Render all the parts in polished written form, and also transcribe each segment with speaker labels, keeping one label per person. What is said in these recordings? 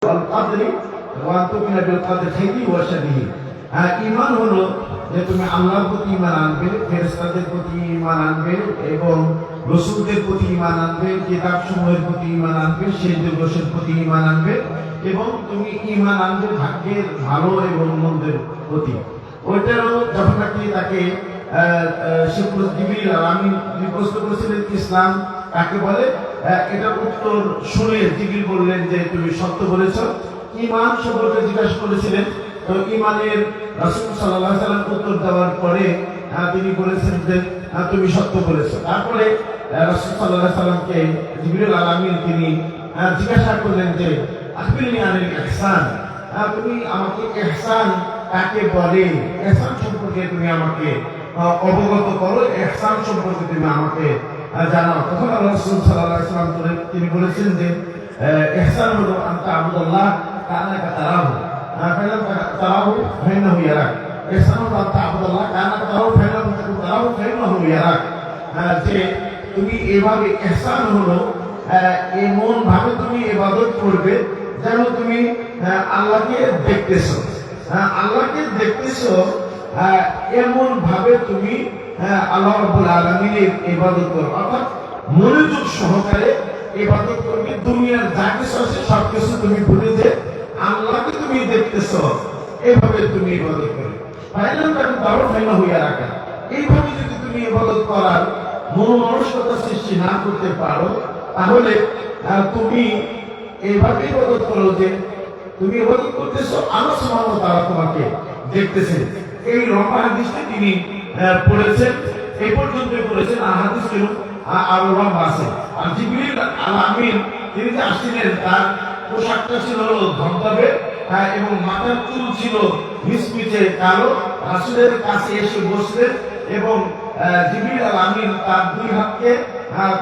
Speaker 1: ওয়াল কদরি ওয়া তুমিনা বিল কদরি খাইরি ওয়া শাররিহি। ঈমান হলো যে তুমি আল্লাহর প্রতি ঈমান আনবে, ফেরেশতাদের প্রতি ঈমান আনবে এবং রাসূলদের প্রতি ঈমান আনবে, কিতাবসমূহের প্রতি ঈমান আনবে, শেষ দিবসের প্রতি ঈমান আনবে এবং তুমি ঈমান আনবে ভাগ্যের ভালো এবং মন্দের প্রতি। ওইটারও যখন নাকি তাকে জিবরিল আমিন প্রশ্ন করেছিলেন ইসলাম কাকে বলে, এটার উত্তর শুনে জিবরিল বললেন যে তুমি সত্য বলেছ। ঈমান সম্পর্কে জিজ্ঞাসা করেছিলেন, তো ঈমানের রাসূল সাল্লাল্লাহু আলাইহি ওয়াসাল্লাম উত্তর দেওয়ার পরে তিনি বলেছেন যে তুমি সত্য বলেছ। তারপরে রাসূল সাল্লাল্লাহু আলাইহি ওয়াসাল্লামকে জিবরিল আমিন তিনি জিজ্ঞাসা করলেন যে আখবিরনি আনিল ইহসান, তুমি আমাকে ইহসান কাকে বলে, ইহসান সম্পর্কে তুমি আমাকে অবগত করো, ইহসান সম্পর্কে তুমি আমাকে জানাও। তখন রাসূল সাল্লাল্লাহু আলাইহি ওয়াসাল্লাম তিনি বলেছেন যে ইহসান হলো আনতা আবুদুল্লাহ কান্নাকা তারাহু ফাইলাম তারাহু ফাইন্নাহু ইয়ারাক। ইহসান হলো আনতা আবুদুল্লাহ কান্নাকা তারাহু ফাইলাম তারাহু ফাইন্নাহু ইয়ারাক। যে তুমি এভাবে, ইহসান হলো এমন ভাবে তুমি ইবাদত করবে যেন তুমি আল্লাহকে দেখতেছো, আল্লাহকে দেখতেছো এমন ভাবে তুমি আল্লাহ রাব্বুল আলামিনের ইবাদত করো, অর্থাৎ মনোযোগ সহকারে ইবাদত করবে। দুনিয়ার যা কিছু আছে সবকিছু তুমি ভুলে যে আল্লাহকে তুমি দেখতেছো, এভাবে তুমি ইবাদত করবে। ফাইনাল কারণ তারও ফাইনা হইয়া রাখা। এইভাবে যদি তুমি ইবাদত করার মনোমানসিকতা সৃষ্টি না করতে পারো, তাহলে তুমি এইভাবে ইবাদত করো যে তুমি ইবাদত করতেছো আল্লাহ সুবহানাহু ওয়া তাআলা তোমাকে দেখতেছেন। এই লম্বা হাদিসটি তিনি পড়েছেন, এই পর্যন্ত পড়েছেন। আর হাদিস কিন্তু আরো লম্বা আছে। আর জিবরিল আমিন তিনি যে আসছিলেন তার পোশাকটা ছিল ধবধবে এবং মাথার চুল ছিল মিচমিচে কালো। রাসূলের কাছে এসে বসলেন এবং জিবরিল আমিন তার দুই হাতকে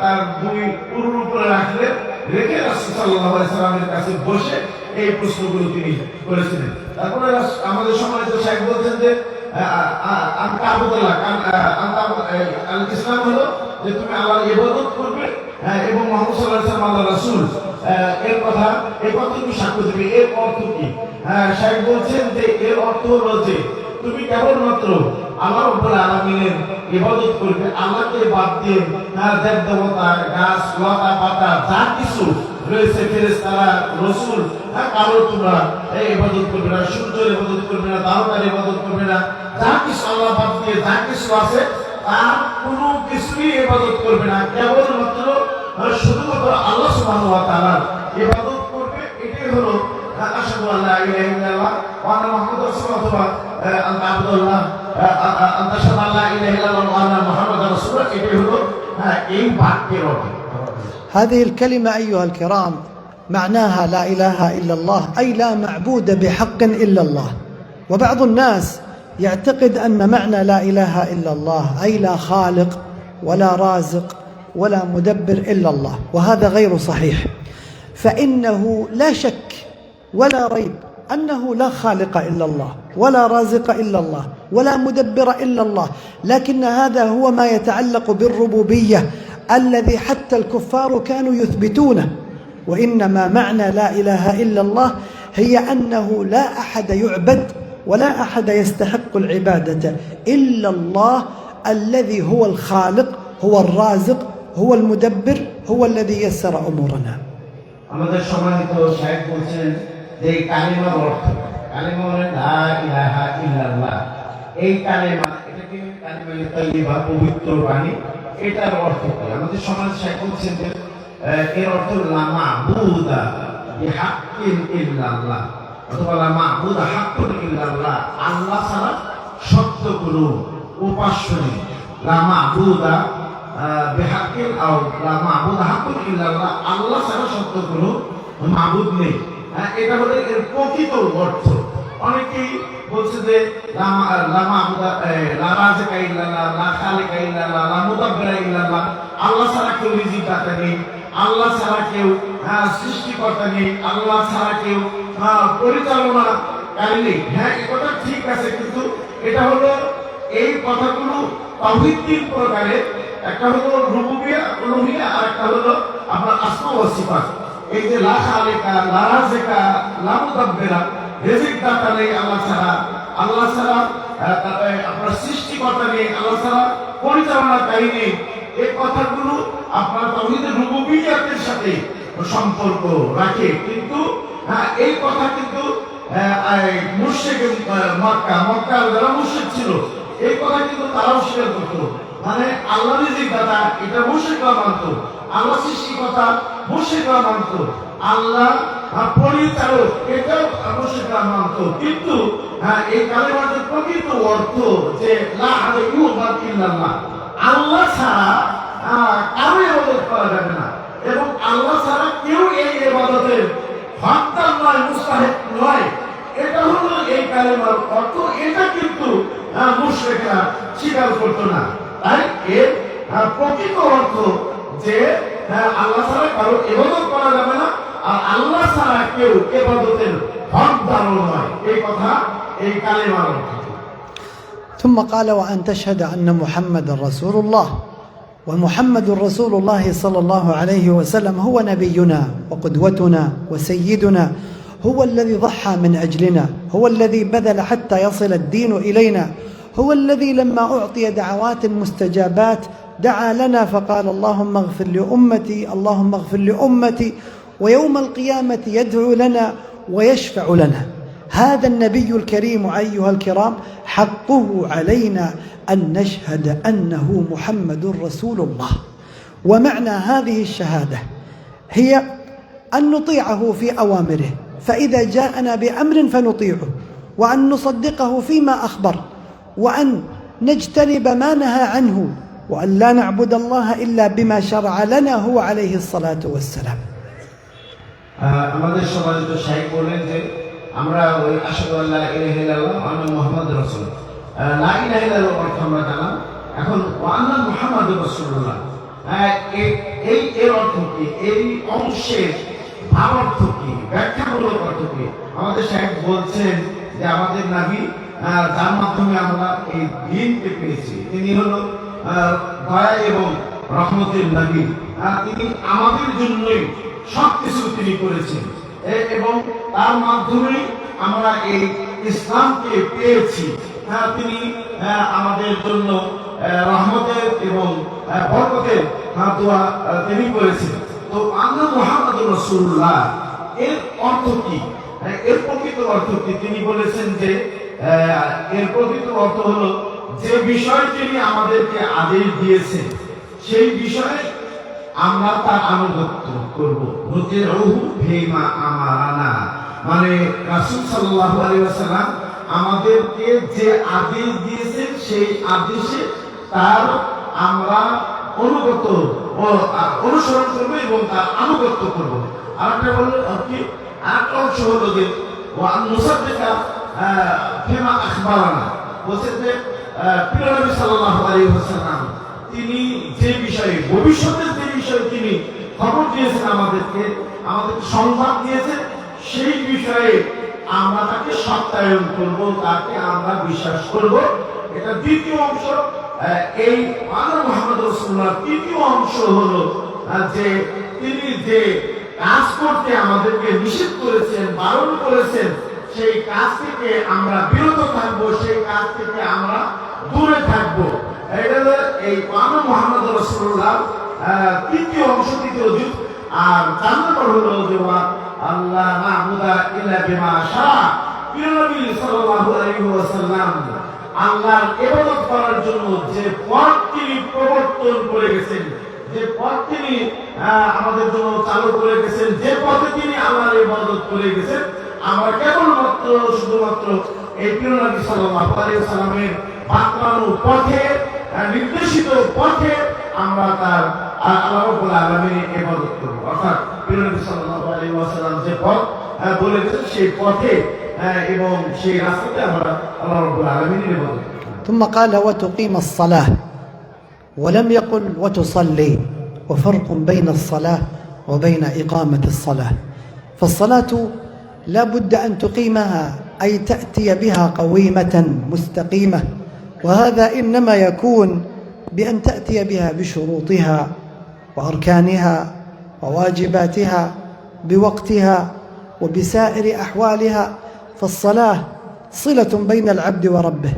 Speaker 1: তার দুই উরুর উপরে রাখলেন, রেখে রাসূল সাল্লাল্লাহু আলাইহি সাল্লামের কাছে বসে এই প্রশ্নগুলো তিনি করেছিলেন। তারপরে আমাদের সম্মানিত শাইখ বলছেন যে ইসলাম হলো যে তুমি আল্লাহর ইবাদত করবে এবং মুহাম্মদ সাল্লাল্লাহু আলাইহি ওয়াসাল্লাম আল্লাহর রাসূল, এর কথা তুমি সাক্ষ্য দিবে। এর অর্থ কি? শাইখ বলছেন যে এর অর্থ হলো যে তুমি কেবলমাত্র আল্লাহ রাব্বুল আলামিনের ইবাদত করবে, আল্লাহকে বাদ দিয়ে দেব দেবতা, গাছ লতা পাতা যা কিছু রয়েছে, ফেরেশতারা, রাসূল, কারো তোমরা ইবাদত করবে না, সূর্যের ইবাদত করবে না, তারকার ইবাদত করবে না। যা কিছু আল্লাহ বাদ দিয়ে যা কিছু আছে তার কোনো কিছুই ইবাদত করবে না, কেবলমাত্র শুধুমাত্র আল্লাহ সুবহানাহু ওয়া তাআলার ইবাদত করবে। এটাই হলো আশহাদু আল্লা ইলাহা ইল্লাল্লাহ ওয়া আন্না মুহাম্মাদার রাসূলুল্লাহ অথবা আনতা আবদুল্লাহ আনতা আশহাদু আল্লা ইলাহা ইল্লাল্লাহ ওয়া আন্না মুহাম্মাদার রাসূলুল্লাহ। এটাই হলো এই বাক্যের অর্থ।
Speaker 2: هذه الكلمة أيها الكرام معناها لا إله إلا الله، أي لا معبود بحق إلا الله. وبعض الناس يعتقد أن معنى لا إله إلا الله أي لا خالق ولا رازق ولا مدبر إلا الله، وهذا غير صحيح. فإنه لا شك ولا ريب أنه لا خالق إلا الله ولا رازق إلا الله ولا مدبر إلا الله، لكن هذا هو ما يتعلق بالربوبية الذي حتى الكفار كانوا يثبتونه. وإنما معنى لا إله إلا الله هي أنه لا أحد يعبد ولا أحد يستحق العبادة إلا الله الذي هو الخالق، هو الرازق، هو المدبر، هو الذي يسر أمورنا.
Speaker 1: আমাদের সম্মানিত শাইখ বলছেন যে এই কালিমার অর্থ, কালিমা মানে লা ইলাহা ইল্লাল্লাহ। এই কালিমা, এটাকে কালিমা তাইয়্যিবা, পবিত্র বাণী, এটার অর্থ কি? আমাদের সমাজ শাইখ বলছেন যে এর অর্থ লা মা'বুদা বিহাক্কিন ইল্লাল্লাহ অথবা লা মা'বুদা হাক্কুন ইল্লাল্লাহ, আল্লাহ ছাড়া সত্য কোনো উপাস্য নেই। লা মা'বুদা বিহাক্কিন আও লা মা'বুদা হাক্কুন ইল্লাল্লাহ, আল্লাহ ছাড়া সত্য কোনো মাবুদ নেই। এটা হলো এর প্রকৃত অর্থ। অনেকেই বলছে যে লা মা'বুদা লা রাযিকা ইল্লাল্লাহ, লা খালিকা ইল্লাল্লাহ, লা মুদাব্বিরা ইল্লাল্লাহ, আল্লাহ ছাড়া কেউ রিজিক দাতা নেই, আল্লাহ ছাড়া কেউ সৃষ্টিকর্তা নেই, আল্লাহ ছাড়া কেউ পরিচালনাকারী নেই। হ্যাঁ, এই কথা ঠিক আছে, কিন্তু এটা হলো এই কথাগুলো তাওহীদ তিন প্রকারের। একটা হলো রুবুবিয়্যাহ, উলুহিয়্যাহ, আর একটা হলো আপনার আসমা ওয়া সিফাত। এই যে লা খালিকা লা রাযিকা লা মুদাব্বিরা, রিজিক দাতা নেই আল্লাহ ছাড়া, আল্লাহ ছাড়া আপনার সৃষ্টিকর্তা নেই, আল্লাহ ছাড়া পরিচালনাকারী নেই, এই কথাগুলো আপনার তাওহীদের রুবুবিয়্যাতের সাথে সম্পর্ক রাখে। কিন্তু এই কথা কিন্তু মুশরিক মক্কার যারা মুশরিক ছিল এই কথা কিন্তু তারাও স্বীকার করতো। মানে আল্লাহ রিজিক দাতা এটা মুশরিকরা মানতো, আল্লাহ সৃষ্টিকর্তা মুশরিকরা মানতো, আল্লাহ পরিচালক এটাও মুশরিকরা মানতো। কিন্তু এই কালেমার যে প্রকৃত অর্থ যে লা ইলাহা ইল্লাল্লাহ, আল্লাহ ছাড়া কারো ইবাদত করা যাবে না এবং আল্লাহ ছাড়া কেউ এই ইবাদতের হকদার নয়, মুস্তাহিক নয়, এটা হলো এই কালেমার অর্থ। এটা কিন্তু মুশরিকরা স্বীকার করতো না। তাই এর প্রকৃত অর্থ যে আল্লাহ ছাড়া কারো ইবাদত করা যাবে না আর আল্লাহ ছাড়া কেউ ইবাদতের হকদারও নয়, এই কথা এই কালেমার অর্থ।
Speaker 2: ثم قال وأن تشهد أن محمد رسول الله. ومحمد رسول الله صلى الله عليه وسلم هو نبينا وقدوتنا وسيدنا، هو الذي ضحى من أجلنا، هو الذي بذل حتى يصل الدين إلينا، هو الذي لما أعطي دعوات مستجابات دعا لنا فقال اللهم اغفر لأمتي، اللهم اغفر لأمتي، ويوم القيامة يدعو لنا ويشفع لنا. هذا النبي الكريم أيها الكرام حقه علينا أن نشهد أنه محمد رسول الله. ومعنى هذه الشهادة هي أن نطيعه في أوامره، فإذا جاءنا بأمر فنطيعه، وأن نصدقه فيما أخبر، وأن نجتنب ما نهى عنه، وأن لا نعبد الله إلا بما شرع لنا هو عليه الصلاة والسلام.
Speaker 1: আমাদের সমাজে শাইখ বলেন যে আমরা ওই আশহাদু আল্লা ইলাহা ইল্লাল্লাহ ওয়া আন্না মুহাম্মাদুর রাসূল, লা ইলাহা ইল্লাল্লাহ অর্থ আমরা জানলাম। এখন ওয়া আন্না মুহাম্মাদুর রাসূলুল্লাহ এই এর অর্থ কি, এই অংশের ভাবার্থ কি, ব্যাখ্যামূলক অর্থ কি? আমাদের শাইখ বলছেন যে আমাদের নবী যার মাধ্যমে আমরা এই দ্বীনকে পেয়েছি তিনি হলো দয়া এবং রহমতের নবী। তিনি আমাদের জন্যই সবকিছু তিনি করেছেন এবং তার মাধ্যমে আমরা এই ইসলামকে পেয়েছি। তিনি আমাদের জন্য রহমতের এবং বরকতের দোয়া তিনি করেছেন। তো আন্না মুহাম্মাদুর রাসূলুল্লাহ এর অর্থ কি, এর প্রকৃত অর্থ কি? তিনি বলেছেন যে এর প্রকৃত অর্থ হলো যে বিষয় তিনি আমাদেরকে আদেশ দিয়েছেন সেই বিষয়ে আমরা তার আনুগত্য করব। নুতিউহু ফীমা আমারানা, মানে রাসূল সাল্লাল্লাহু আলাইহি ওয়াসাল্লাম আমাদেরকে যে আদেশ দিয়েছেন সেই আদেশে তার আমরা অনুগত ও অনুসরণ করব এবং তার আনুগত্য করব। আরেকটা বললো কি, আরেকটা অংশ হলো যে ওয়া নুসাদ্দিকা ফীমা আখবারানা, বলছেন যে প্রিয় নবী সাল্লাল্লাহু আলাইহি ওয়াসাল্লাম তিনি যে বিষয়ে ভবিষ্যতের যে বিষয়ে তিনি খবর দিয়েছেন আমাদেরকে সংবাদ দিয়েছেন সেই বিষয়ে আমরা তাকে সত্যায়ন করব, তাকে আমরা বিশ্বাস করব। এটা দ্বিতীয় অংশ। এই আল্লাহ মুহাম্মদ রাসূলুল্লাহ তৃতীয় অংশ হলো যে তিনি যে কাজ করতে আমাদেরকে নিষেধ করেছেন, বারণ করেছেন, সেই কাজ থেকে আমরা বিরত থাকবো, সেই কাজ থেকে আমরা দূরে থাকবো। এটা এই আল্লাহ মুহাম্মদ রাসূলুল্লাহ তৃতীয় অংশ, তৃতীয় দিক। আর 4 নম্বর হলো যে আল্লাহ না'বুদা ইল্লা বিমা শাআ, প্রিয় নবী সাল্লাল্লাহু আলাইহি ওয়াসাল্লাম আল্লাহর ইবাদত করার জন্য যে পথ তিনি প্রবর্তন করে গেছেন, যে পথ তিনি আমাদের জন্য চালু করে গেছেন, যে পথে তিনি আল্লাহর ইবাদত করে গেছেন, আমরা কেবলমাত্র শুধুমাত্র এই প্রিয় নবী সাল্লাল্লাহু আলাইহি ওয়াসাল্লামের বাতলানো পথে, নির্দেশিত পথে আমরা তার আল্লাহ রাব্বুল আলামিনের ইবাদত করব। অর্থাৎ প্রিয় নবী সাল্লাল্লাহু আলাইহি ওয়াসাল্লাম যে পথ বলে গেছেন সেই পথে এবং সেই রাস্তাতে আমরা আল্লাহ রাব্বুল আলামিনের ইবাদত করব।
Speaker 2: ثم قال وتقيم الصلاة، ولم يقل وتصلي، وفرق بين الصلاة وبين إقامة الصلاة. فالصلاة لا بد أن تقيمها، أي تأتي بها قويمة مستقيمة، وهذا إنما يكون بأن تأتي بها بشروطها وأركانها وواجباتها بوقتها وبسائر أحوالها، فالصلاة صلة بين العبد وربه،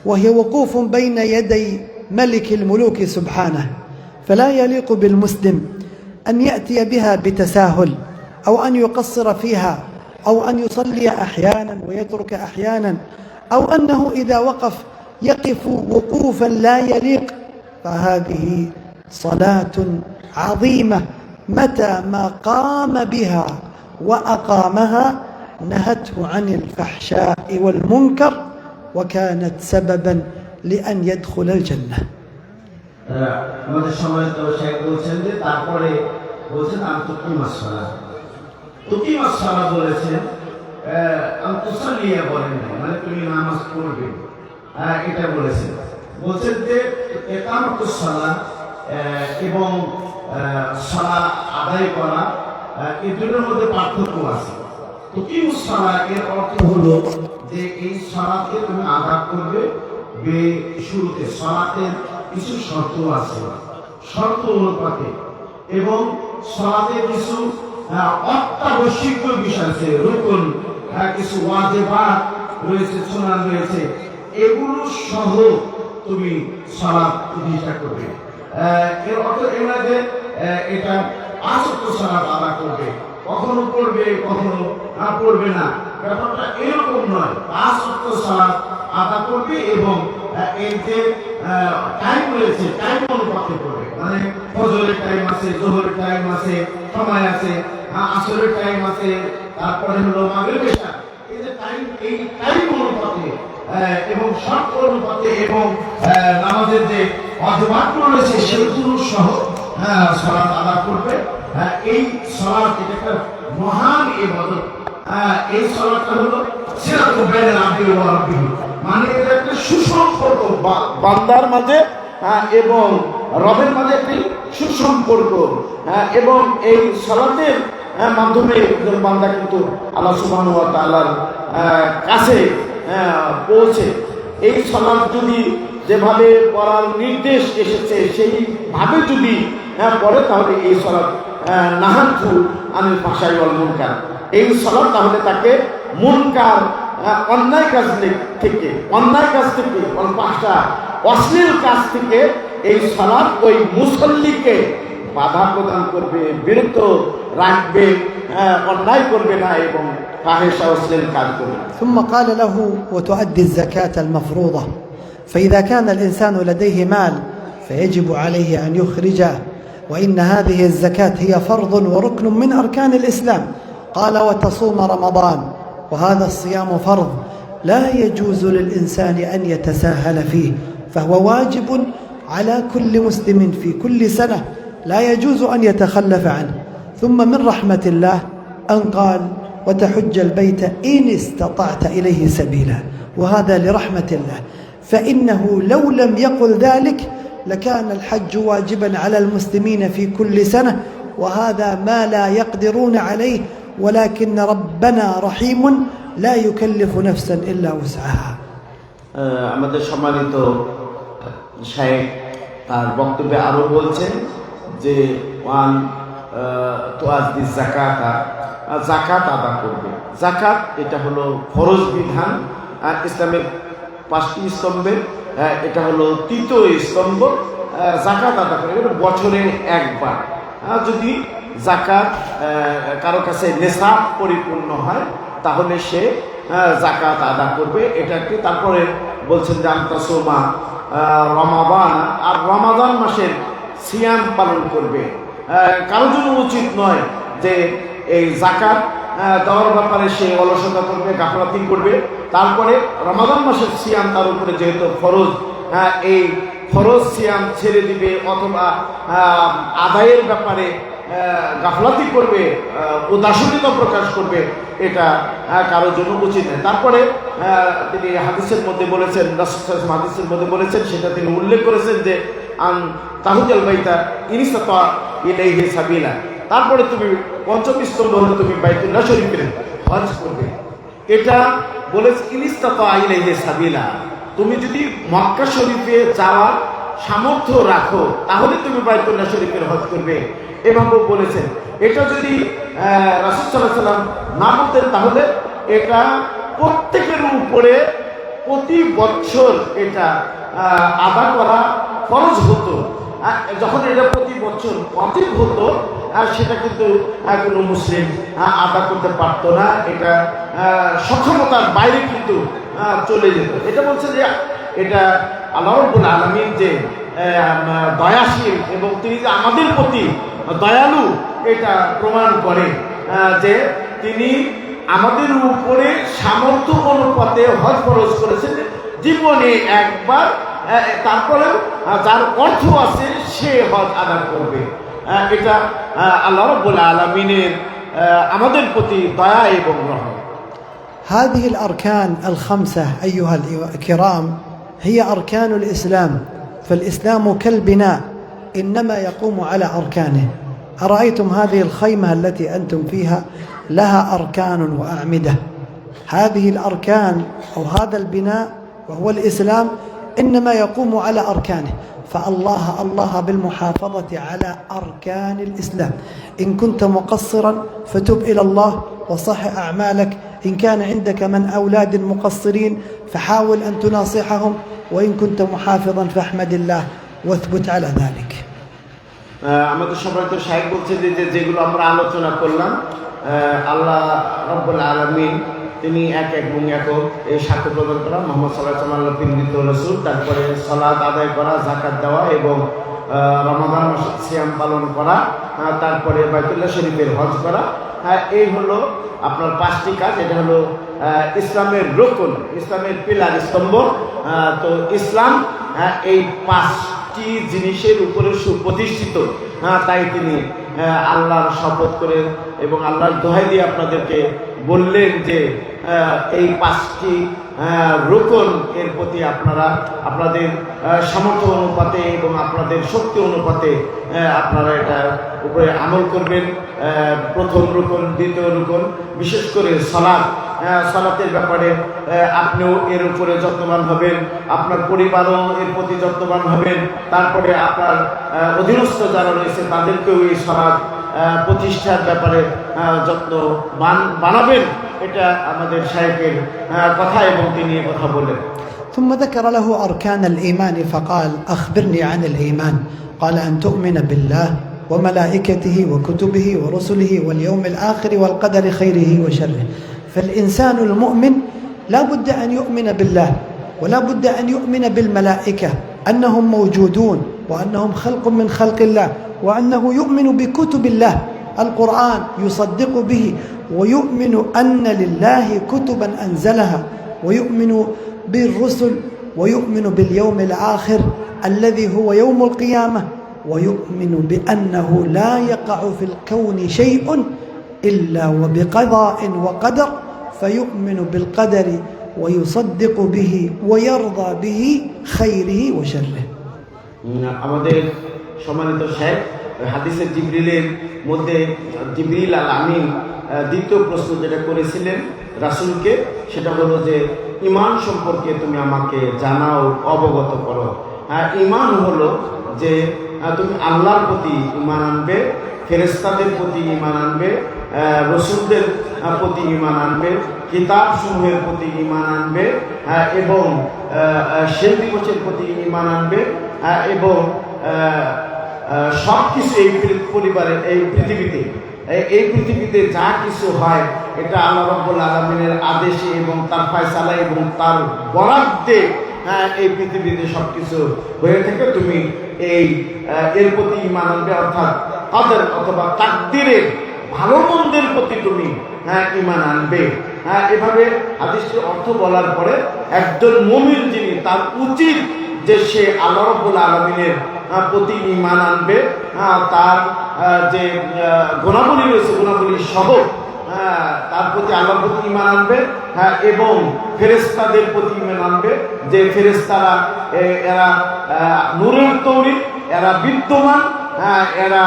Speaker 2: وهي وقوف بين يدي ملك الملوك سبحانه، فلا يليق بالمسلم أن يأتي بها بتساهل أو أن يقصر فيها أو أن يصلي أحيانا ويترك أحيانا، أو أنه إذا وقف يقف وقوفا لا يليق، فهذه صلاة عظيمة متى ما قام بها وأقامها نهته عن الفحشاء والمنكر وكانت سببا لأن يدخل الجنة.
Speaker 1: আমাদের সম্মানিত শেখ বলছেন যে তারপরে বলছেন আনতুকিমাস সালাহ। তুকিমাস সালাহ বলেছেন, আনতুসাল্লিয়া বলেন না, মানে তুমি নামাজ পড়বে, এটা বলেছেন। বলছেন যে ইকামাতুস সালাহ এবং সালাহ আদায় করা, এই দুটোর মধ্যে পার্থক্য আছে। তুকিমুস সালাহ এর অর্থ হলো যে এই সালাতকে তুমি আদায় করবে শুরুতে। সালাতের কিছু শর্ত আছে, শর্ত অনুপাতে, এবং সালাতের কিছু অত্যাবশ্যক বিষয় আছে, রুকুন, কিছু ওয়াজিবাত রয়েছে, সুন্নাত রয়েছে, এগুলো সহ তুমি সালাত প্রতিষ্ঠা করবে। এর অর্থ এই নয় যে এটা 5 ওয়াক্ত সালাত আদায় করবে, কখনো পড়বে কখনো পড়বে না, ব্যাপারটা এরকম নয়। 5 ওয়াক্ত সালাত আদায় করবে এবং এর যে টাইম রয়েছে টাইম অনুপাতে করবে, মানে ফজরের টাইম আছে, জোহরের টাইম আছে, সময় আছে, আসরের টাইম আছে, তারপরে হলো মাগরিবের টাইম, এই যে টাইম, এই টাইম অনুপাতে এবং শর্ত অনুপাতে এবং নামাজের যে ওয়াজিবাতগুলো রয়েছে সেগুলো সহ সালাত আদায় করবে। এই সালাত এটা একটা মহান ইবাদত। এই সালাতটা হলো সিরাতুল বাইনাল আবদি ওয়া রাব্বিহি, মানে এটা একটা সুসম্পর্ক বান্দার মাঝে এবং রবের মাঝে একটি সুসম্পর্ক, এবং এই সালাতের মাধ্যমে বান্দা কিন্তু আল্লাহ সুবহানাহু ওয়া তাআলার কাছে পৌঁছে। এই সালাত যদি যেভাবে পড়ার নির্দেশ এসেছে সেইভাবে যদি পড়ে, তাহলে এই সালাত নাহাতু আনিল ফাহশাই ওয়াল মুনকার, এই সালাত তাহলে তাকে মুনকার, অন্যায় কাজ থেকে ফাহশা, অশ্লীল কাজ থেকে এই সালাত ওই মুসল্লিকে বাধা প্রদান করবে, বিরত রাখবে, অন্যায় করবে না এবং ফাহিশা অশ্লীল কাজ করবে।
Speaker 2: ثم قال له وتؤدي الزكاة المفروضة، فإذا كان الإنسان لديه مال فيجب عليه أن يخرجه، وإن هذه الزكاة هي فرض وركن من أركان الإسلام. قال وتصوم رمضان، وهذا الصيام فرض لا يجوز للإنسان أن يتساهل فيه، فهو واجب على كل مسلم في كل سنة لا يجوز أن يتخلف عنه. ثم من رحمة الله أن قال وتحج البيت إن استطعت إليه سبيلا، وهذا لرحمة الله، فإنه لو لم يقل ذلك لكان الحج واجبا على المسلمين في كل سنة، وهذا ما لا يقدرون عليه، ولكن ربنا رحيم لا يكلف نفسا إلا وسعها.
Speaker 3: আমাদের সম্মানিত শাইখ তার বক্তব্যে আরো বলছেন যে ওয়ান তুআদ্দি যাকাতা, যাকাত আদা করবে। যাকাত এটা হলো ফরজ বিধান, ইসলামের 5টি স্তম্ভের এটা হলো 3য় স্তম্ভ। যাকাত আদা করবে বছরে একবার। যদি যাকাত কারো কাছে নেশাব পরিপূর্ণ হয় তাহলে সে যাকাত আদা করবে, এটা কি। তারপরে বলছেন যে আনতাসুমা রমাদান, আর রমাদান মাসের সিয়াম পালন করবে। কারোর জন্য উচিত নয় যে এই যাকাত দেওয়ার ব্যাপারে সে অলসতা করবে, গাফলাতি করবে। তারপরে রমাদান মাসের সিয়াম তার উপরে যেহেতু ফরজ, এই ফরজ সিয়াম ছেড়ে দিবে অথবা আদায়ের ব্যাপারে গাফলাতি করবে, উদাসীনতা প্রকাশ করবে, এটা কারোর জন্য উচিত নয়। তারপরে তিনি হাদিসের মধ্যে বলেছেন, রাসূল সাল্লাল্লাহু আলাইহি ওয়াসাল্লাম হাদিসের মধ্যে বলেছেন, সেটা তিনি উল্লেখ করেছেন যে আন তাহুজাল বাইতা ইন ইসতাতা ইলাইহি সাবিলা। তারপরে তুমি 5ম স্তম্ভ হলো তুমি বাইতুল্লাহ শরীফের হজ করবে। এটা বলেছে ইন ইসতাতা ইলাইহি সাবিলা, তুমি যদি মক্কা শরীফে যাওয়ার সামর্থ্য রাখো তাহলে তুমি বাইতুল্লাহ শরীফের হজ করবে। এভাবে বলেছেন এটা যদি রাসূল সাল্লাল্লাহু আলাইহি সাল্লাম না বলতেন তাহলে এটা প্রত্যেকের উপরে প্রতি বছর এটা আদা করা ফরজ হতো। যখন এটা প্রতি বছর ওয়াজিব হতো সেটা কিন্তু কোনো মুসলিম আদা করতে পারতো না, এটা সক্ষমতার বাইরে কিন্তু চলে যেত। এটা বলছে যে এটা আল্লাহ রাব্বুল আলামিন যে দয়াশীল এবং তিনি যে আমাদের প্রতি দয়ালু এটা প্রমাণ করে যে তিনি আমাদের উপরে সামর্থ্য অনুপাতে হজ ফরজ করেছেন জীবনে একবার, তারপরেও যার অর্থ আছে সে হজ আদা করবে। এটা আল্লাহ রাব্বুল আলামিনের আমাদের প্রতি দয়া এবং রহমত।
Speaker 2: هذه الأركان الخمسة أيها الكرام هي أركان الإسلام، فالإسلام كالبناء إنما يقوم على أركانه. أرأيتم هذه الخيمة التي أنتم فيها لها أركان وأعمدة، هذه الأركان أو هذا البناء وهو الإسلام إنما يقوم على أركانه، الله بالمحافظة على أركان الإسلام. إن كنت مقصرا فتب إلى الله وصحح أعمالك، إن كان عندك من أولاد مقصرين فحاول أن تناصحهم، وإن كنت محافظا فاحمد الله واثبت على ذلك.
Speaker 3: আমাদের সম্মানিত শাইখ বলছে যে যেগুলো আমরা আলোচনা করলাম আল্লাহ রাব্বুল আলামিন তিনি এক এবং একক এই সাক্ষ্য প্রদান করা মুহাম্মদ সাল্লাল্লাহু আলাইহি ওয়াসাল্লাম প্রেরিত রাসূল, তারপরে সালাত আদায় করা, যাকাত দেওয়া এবং রমাদান মাসে সিয়াম পালন করা, তারপরে বাইতুল্লাহ শরীফের হজ করা, এই হলো আপনার 5টি কাজ। এটা হলো ইসলামের রুকন, ইসলামের পিলার, স্তম্ভ। তো ইসলাম এই 5টি জিনিসের উপরে সুপ্রতিষ্ঠিত, তাই তিনি আল্লাহর শপথ করে এবং আল্লাহর দোহাই দিয়ে আপনাদেরকে বললেন যে এই 5টি রুকন এর প্রতি আপনারা আপনাদের সামর্থ্য অনুপাতে এবং আপনাদের শক্তি অনুপাতে আপনারা এটা উপরে আমল করবেন। প্রথম রুকন, দ্বিতীয় রুকন, বিশেষ করে সালাতের ব্যাপারে আপনিও এর উপরে যত্নবান হবেন, আপনার পরিবারও এর প্রতি যত্নবান হবেন, তারপরে আপনার অধীনস্থ যারা রয়েছে তাদেরকেও এই সালাত প্রতিষ্ঠার ব্যাপারে যত্নবান বানাবেন। এটা আমাদের শাইখের কথা এবং তিনি কথা বলেন।
Speaker 2: ثم ذكر له أركان الإيمان فقال أخبرني عن الإيمان، قال أن تؤمن بالله وملائكته وكتبه ورسله واليوم الآخر والقدر خيره وشره. فالإنسان المؤمن لا بد أن يؤمن بالله ولا بد أن يؤمن بالملائكة أنهم موجودون وأنهم خلق من خلق الله، وأنه يؤمن بكتب الله القرآن يصدق به، ويؤمن أن لله كتبا أنزلها، ويؤمن بالرسل، ويؤمن باليوم الآخر الذي هو يوم القيامة، ويؤمن بأنه لا يقع في الكون شيء إلا وبقضاء وقدر، فيؤمن بالقدر ويصدق به ويرضى به خيره وشره.
Speaker 3: আমাদের সম্মানিত শাইখ হাদিসের জিবরিলের মধ্যে জিবরিল আল আমিন দ্বিতীয় প্রশ্ন যেটা করেছিলেন রাসূলকে, সেটা হলো যে ঈমান সম্পর্কে তুমি আমাকে জানাও, অবগত করো। ঈমান হলো যে তুমি আল্লাহর প্রতি ঈমান আনবে, ফেরেশতাদের প্রতি ঈমান আনবে, রাসূলদের প্রতি ঈমান আনবে, কিতাব সমূহের প্রতি ঈমান আনবে এবং শেষ দিবসের প্রতি ঈমান আনবে এবং সব কিছু এই পরিবারের এই পৃথিবীতে যা কিছু হয় এটা আল্লাহ রাব্বুল আলামিনের আদেশে এবং তার ফয়সালা এবং তার বরাদ্দে এই পৃথিবীতে সব কিছু হয়ে থাকে। তুমি এর প্রতি ঈমান আনবে, অর্থাৎ কদর অথবা তাকদীরের ভালো মন্দের প্রতি তুমি ঈমান আনবে। এভাবে হাদিসটির অর্থ বলার পরে একজন মুমিন যিনি, তার উচিত যে সে আল্লাহ রাব্বুল আলামিনের প্রতি ঈমান আনবে, তার যে গুণাবলী রয়েছে গুণাবলী সহ তার প্রতি আল্লাহর প্রতি ঈমান আনবে এবং ফেরেশতাদের প্রতি ঈমান আনবে যে ফেরেশতারা এরা নূরের তৈরি, এরা বিদ্যমান, এরা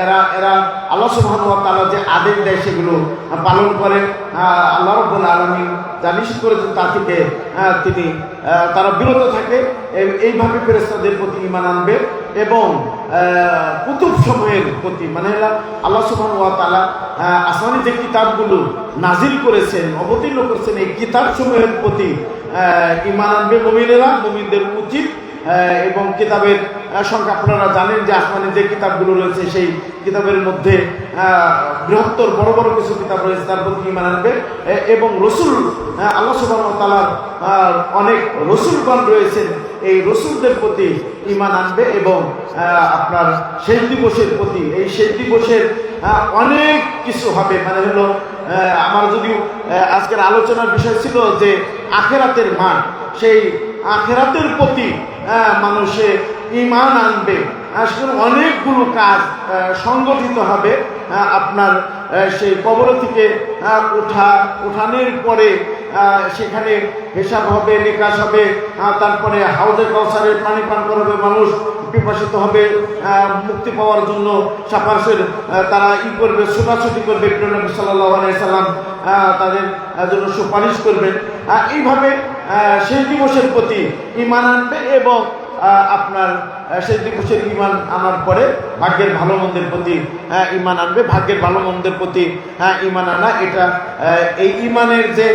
Speaker 3: এরা এরা আল্লাহ সুবহানাহু ওয়া তাআলা যে আদেশ দেয় সেগুলো পালন করে। আল্লাহ রাব্বুল আলামিন যা নিষেধ করেছেন তা থেকে তিনি তারা বিরত থাকে। এইভাবে ফেরেশতাদের প্রতি ঈমান আনবে এবং কুতুব সমূহের প্রতি, মানে আল্লাহ সুবহানাহু ওয়া তাআলা আসমানি যে কিতাবগুলো নাজিল করেছেন, অবতীর্ণ করেছেন, এই কিতাব সমূহের প্রতি ঈমান আনবে মুমিনেরা। মুমিনদের উচিত এবং কিতাবের সংখ্যা আপনারা জানেন যে আসমানি যে কিতাবগুলো রয়েছে সেই কিতাবের মধ্যে বৃহত্তর বড় বড় কিছু কিতাব রয়েছে, তার প্রতি ঈমান আনবে। এবং রসুল, আল্লাহ সুবহানাহু ওয়া তাআলার অনেক রসুলগণ রয়েছেন, এই রসুলদের প্রতি ঈমান আনবে এবং আপনার শেষ দিবসের প্রতি, এই শেষ দিবসের অনেক কিছু হবে। মানে হলো আমার যদিও আজকের আলোচনার বিষয় ছিল যে আখিরাতের মাঠ, সেই আখিরাতের প্রতি মানুষে ঈমান আনবে। আসলে অনেকগুলো কাজ সংগঠিত হবে। আপনার সেই কবর থেকে উঠানোর পরে সেখানে হিসাব হবে, নিকাশ হবে, তারপরে হাউজে কাউসারের পানি পান করাবে, মানুষ পিপাসিত হবে, মুক্তি পাওয়ার জন্য সাফারসের তারা করবে, ছোটাছুটি করবে, নবী সাল্লাল্লাহু আলাইহি সাল্লাম তাদের জন্য সুপারিশ করবেন। এইভাবে শেষ দিবসের প্রতি ঈমান আনবে এবং আপনার শেষ দিবসের ঈমান আনার পরে ভাগ্যের ভালো মন্দের প্রতি ঈমান আনবে। ভাগ্যের ভালো মন্দের প্রতি ঈমান আনা, এটা এই ঈমানের যে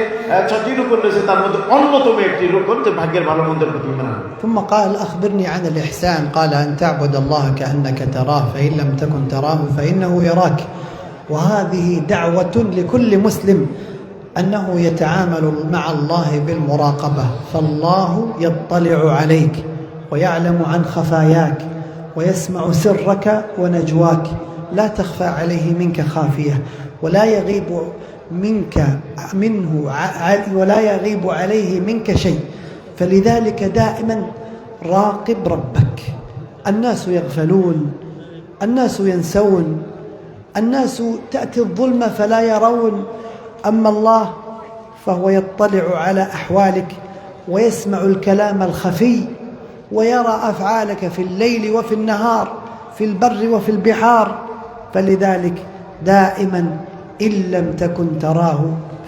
Speaker 3: 6টি রুকন রয়েছে তার মধ্যে অন্যতম একটি রুকন, যে ভাগ্যের ভালো মন্দের প্রতি ঈমান আনবে।
Speaker 2: ثم قال أخبرني عن الإحسان قال أن تعبد الله كأنك تراه فإن لم تكن تراه فإنه يراك. وهذه دعوة لكل مسلم أنه يتعامل مع الله بالمراقبة، فالله يطلع عليك ويعلم عن خفاياك ويسمع سرك ونجواك، لا تخفى عليه منك خافية ولا يغيب عليه منك شيء. فلذلك دائما راقب ربك. الناس يغفلون، الناس ينسون، الناس تأتي الظلمة فلا يرون، أما الله فهو يطلع على أحوالك ويسمع الكلام الخفي ويرى أفعالك في الليل وفي النهار، في البر وفي البحار. فلذلك دائما إن لم تكن تراه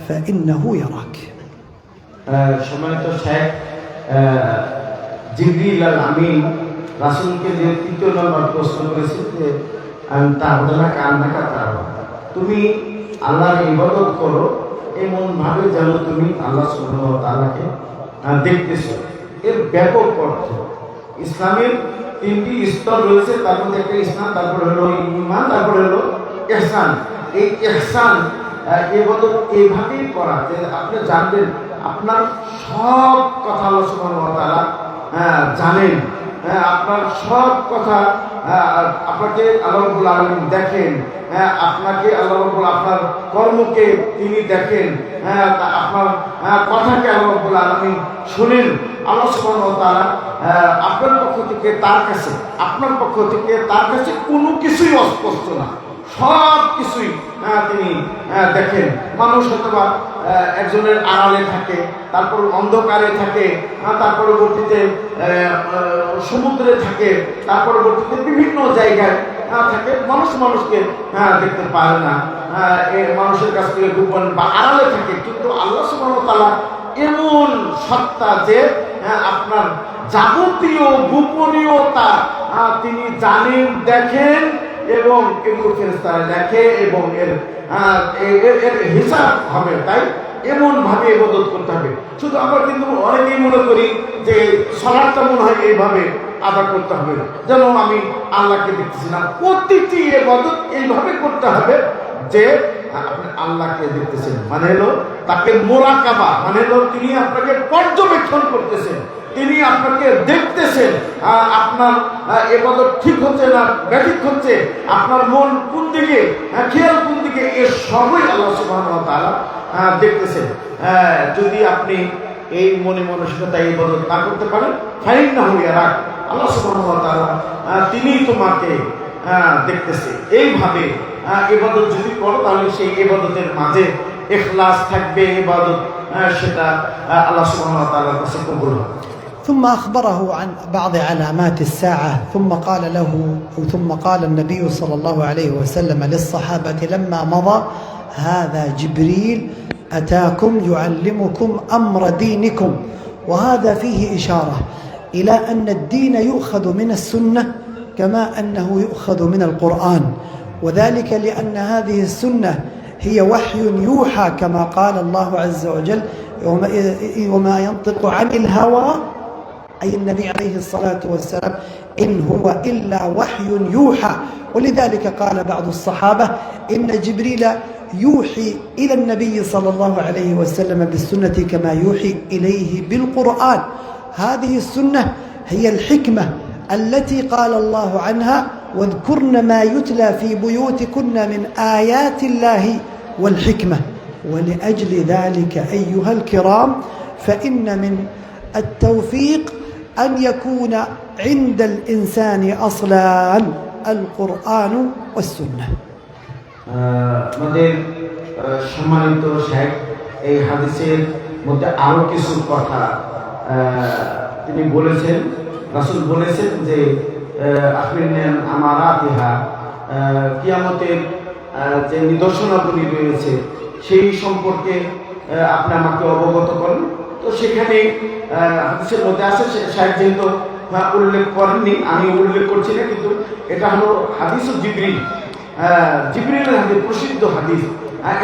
Speaker 2: فإنه يراك.
Speaker 3: সম্মানিত শেখ, জিবরিল আল আমিন রাসূলকে যে 3য় নম্বর প্রশ্ন করেছিল যে তুমি আল্লাহর ইবাদত করো এমন ভাবে যেন তুমি আল্লাহ সুবহানাহু ওয়া তাআলাকে দেখতেছো। এর ব্যাপক অর্থ, ইসলামের 3টি স্তর রয়েছে, তার মধ্যে একটা ইসলাম, তারপরে হলো ঈমান, তারপরে হলো ইহসান। এই ইহসান ইবাদত এইভাবেই করা যে আপনি জানবেন আপনার সব কথা আল্লাহ সুবহানাহু ওয়া তাআলা জানেন, আপনার সব কথা আপনাকে আল্লাহ রাব্বুল আলামিন দেখেন, আপনাকে আল্লাহ রাব্বুল আপনার কর্মকে তিনি দেখেন, আপনার কথাকে আল্লাহ রাব্বুল আলামিন শুনেন। আল্লাহ সুবহানাহু ওয়া তাআলা আপনার পক্ষ থেকে তার কাছে কোনো কিছুই অস্পষ্ট না, সব কিছুই তিনি দেখেন। মানুষ অথবা একজনের আড়ালে থাকে, তারপর অন্ধকারে থাকে, তার পরবর্তীতে সমুদ্রে থাকে, তার পরবর্তীতে বিভিন্ন জায়গায় থাকে। মানুষকে দেখতে পারে না, মানুষের কাছ থেকে গোপন বা আড়ালে থাকে। কিন্তু আল্লাহ সুবহানাহু ওয়া তাআলা এমন সত্তা যে আপনার যাবতীয় গোপনীয়তা তিনি জানেন, দেখেন এবং এগুলো ফেরেশতারা দেখে এবং এর হিসাব হবে। তাই এমন ভাবে ইবাদত করতে হবে। শুধু আমরা কিন্তু অনেকেই মনে করি যে সালাতটা মনে হয় এইভাবে আদা করতে হবে, যেন আমি আল্লাহকে দেখতেছি না। প্রতিটি ইবাদত এইভাবে করতে হবে যে আপনি আল্লাহকে দেখতেছেন, মানে হলো তাকে মুরাকাবা, মানে হলো তিনি আপনাকে পর্যবেক্ষণ করতেছেন, তিনি আপনাকে দেখতেছেন। আপনার ইবাদত ঠিক হচ্ছে না ব্যাঠিক হচ্ছে, আপনার মন কোন দিকে, খেয়াল কোন দিকে, এর সবই আল্লাহ সুবহানাহু ওয়া তাআলা দেখতেছেন। যদি আপনি এই মনে মানসিকতায় ইবাদত না করতে পারেন, ফাইন্নাহু ইয়ারাক, আল্লাহ সুবহানাহু ওয়া তাআলা তিনি তোমাকে দেখতেছে। এইভাবে ইবাদত যদি করো তাহলে সেই ইবাদতের মাঝে ইখলাস থাকবে, ইবাদত সেটা আল্লাহ সুবহানাহু ওয়া তাআলার কাছে কবুল হবে।
Speaker 2: ثم أخبره عن بعض علامات الساعة ثم قال النبي صلى الله عليه وسلم للصحابة لما مضى: هذا جبريل أتاكم يعلمكم أمر دينكم. وهذا فيه إشارة إلى أن الدين يؤخذ من السنة كما أنه يؤخذ من القرآن، وذلك لأن هذه السنة هي وحي يوحى كما قال الله عز وجل: وما ينطق عن الهوى، أي النبي عليه الصلاة والسلام: إن هو إلا وحي يوحى. ولذلك قال بعض الصحابة: إن جبريل يوحي إلى النبي صلى الله عليه وسلم بالسنة كما يوحي إليه بالقرآن. هذه السنة هي الحكمة التي قال الله عنها: واذكرن ما يتلى في بيوتكن من آيات الله والحكمة. ولأجل ذلك أيها الكرام، فإن من التوفيق أن يكون عند الإنسان أصلان: القرآن والسنة.
Speaker 3: আমাদের সম্মানিত শেখ এই হাদিসের মধ্যে আরো কিছু কথা তিনি বলেছেন। রাসূল বলেছেন যে আখরিন আমারাতিহা, কিয়ামতের যে নিদর্শনাবলী রয়েছে সেই সম্পর্কে আপনি আমাকে অবগত করেন। তো সেখানে হাদিসের মধ্যে আছে, শায়েখ যেহেতু উল্লেখ করেননি, আমি উল্লেখ করছি না, কিন্তু এটা হলো হাদিস জিবরিল, জিবরিলের হাদিস, প্রসিদ্ধ হাদিস।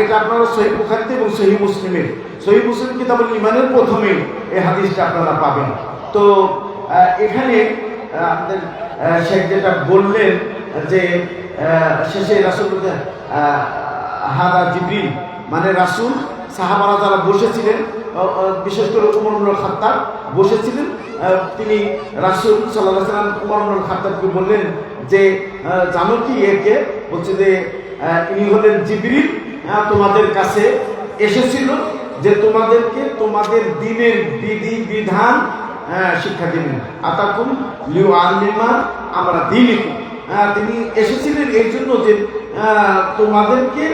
Speaker 3: এটা আপনারা সহিহ বুখারীতে এবং সহিহ মুসলিমে, সহিহ মুসলিম কিতাবুল ঈমানের প্রথমে এই হাদিসটা আপনারা পাবেন। তো এখানে আমাদের শেখ যেটা বললেন যে শেষে রাসূল হাদা জিবরিল, মানে রাসূল, সাহাবারা যারা বসেছিলেন, বিশেষ করে উমর ইবনে খাত্তাব বসেছিলেন, তিনি রাসূল সাল্লাল্লাহু আলাইহি ওয়াসাল্লাম উমর ইবনে খাত্তাবকে বললেন যে জানো কি একে? বলছে যে ইনি হলেন জিবরিল, তোমাদের কাছে এসেছিল যে তোমাদেরকে তোমাদের দ্বীনের বিধি বিধান শিক্ষা দিবেন। আতাকুম লিউআল্লিমা আমরা দীনিকুম, তিনি এসেছিলেন এই জন্য যে তোমাদেরকে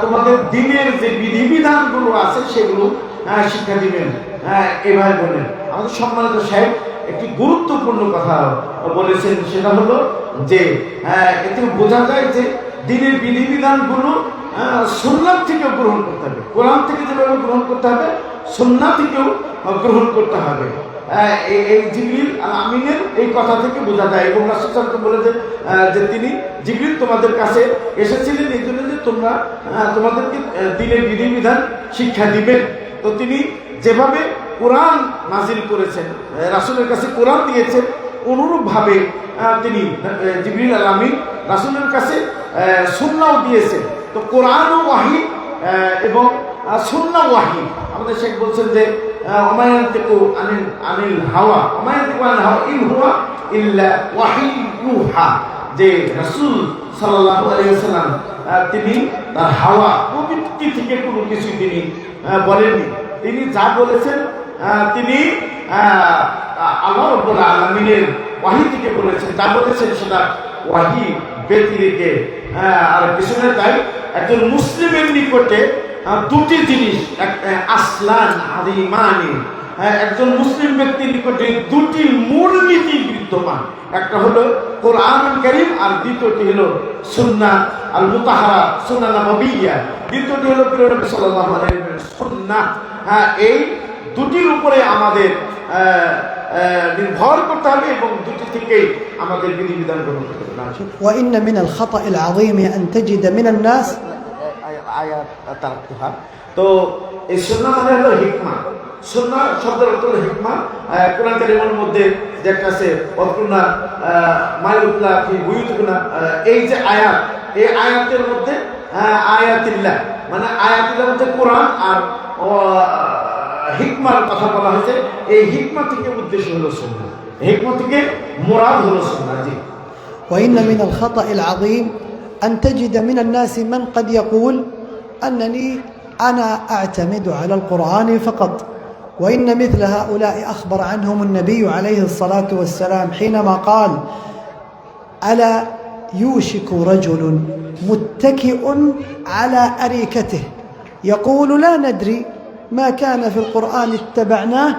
Speaker 3: তোমাদের দ্বীনের যে বিধিবিধানগুলো আছে সেগুলো শিক্ষা দিবেন। এভাবে বলেন। আমাদের সম্মানিত সাহেব একটি গুরুত্বপূর্ণ কথা বলেছেন, সেটা হলো যে এতে বোঝা যায় যে দ্বীনের বিধিবিধানগুলো সুন্নাত থেকেও গ্রহণ করতে হবে। কোরআন থেকে যেভাবে গ্রহণ করতে হবে, সুন্নাত থেকেও গ্রহণ করতে হবে। এই জিবরিল আল আমিনের এই কথা থেকে বোঝা যায়। এবং রাসূল সাল্লাল্লাহু আলাইহি ওয়াসাল্লাম বলে যে তিনি জিবরিল তোমাদের কাছে এসেছিলেন এই জন্য যে তোমরা তোমাদেরকে দ্বীনের বিধিবিধান শিক্ষা দিবেন। তো তিনি যেভাবে কোরআন নাজিল করেছেন, রাসূলের কাছে কোরআন দিয়েছেন, অনুরূপভাবে তিনি জিবরিল আল আমিন রাসূলের কাছে সুন্নাহও দিয়েছেন। তো কোরআনও ওয়াহী এবং সুন্নাহ ওয়াহী। আমাদের শেখ বলছেন যে ওমায়ান্তিকু আনিল হাওয়া, ওমায়ান্তিকু আনিল হাওয়া ইন হুয়া ইল্লা ওয়াহী ইউহা, যে রাসূল সাল্লাল্লাহু আলাইহি ওয়াসাল্লাম তিনি তার হাওয়া প্রবৃত্তি থেকে কোনো কিছু তিনি বলেননি। তিনি যা বলেছেন তিনি আল্লাহ রাব্বুল আলামিনের ওয়াহী থেকে বলেছেন, যা বলেছেন সেটা ওয়াহী ব্যতিরেকে আর কিছু না। তাই একজন মুসলিমের নিকটে দুটি জিনিস, আসলান আযীমানি, একজন মুসলিম ব্যক্তির নিকটে দুটি মূলনীতি বিদ্যমান। একটা হলো কোরআনুল কারীম, আর দ্বিতীয়টি হলো সুন্নাহ আল মুতাহহারা, সুন্নাহ নববিয়্যা, দ্বিতীয়টি হলো নবী সাল্লাল্লাহু আলাইহি ওয়াসাল্লামের সুন্নাহ। এই দুটির উপরে আমাদের নির্ভর করতে হবে এবং দুটি থেকেই আমাদের বিধিবিধান গ্রহণ করতে হবে।
Speaker 2: وإن من الخطأ العظيم أن تجد من الناس
Speaker 3: আয়াত তারাক্তুহা। তো এই সুন্নাহ মানে হলো হিকমা। সুন্নাহ শব্দের অর্থ হলো হিকমা। কোরআন কারীমের মধ্যে যেটা আছে অর্থনা মাইউতলা ফি বুয়ুতিকুনা, এই যে আয়াত, এই আয়াতের মধ্যে আয়াতিল্লাহ মানে আয়াতিল্লাহ মধ্যে কোরআন আর হিকমার কথা বলা হয়েছে। এই হিকমা থেকে উদ্দেশ্য হলো সুন্নাহ, হিকমা থেকে মুরাদ হলো সুন্নাহ। জি।
Speaker 2: وإن من الخطأ العظيم أن تجد من الناس من قد يقول أنا أعتمد على القرآن فقط، وإن مثل هؤلاء أخبر عنهم النبي عليه الصلاة والسلام حينما قال: ألا يوشك رجل متكئ على أريكته يقول لا ندري ما كان في القرآن اتبعناه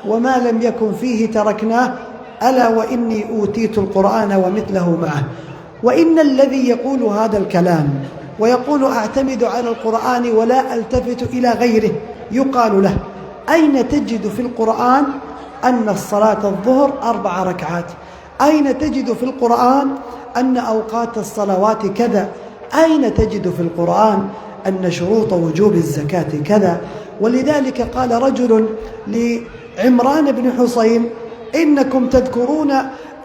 Speaker 2: وما لم يكن فيه تركناه. ألا وإني أوتيت القرآن ومثله معه. وإن الذي يقول هذا الكلام ويقول أعتمد على القرآن ولا ألتفت إلى غيره يقال له: أين تجد في القرآن أن الصلاة الظهر 4 ركعات؟ أين تجد في القرآن أن أوقات الصلوات كذا؟ أين تجد في القرآن أن شروط وجوب الزكاة كذا؟ ولذلك قال رجل لعمران بن حسين: إنكم تذكرون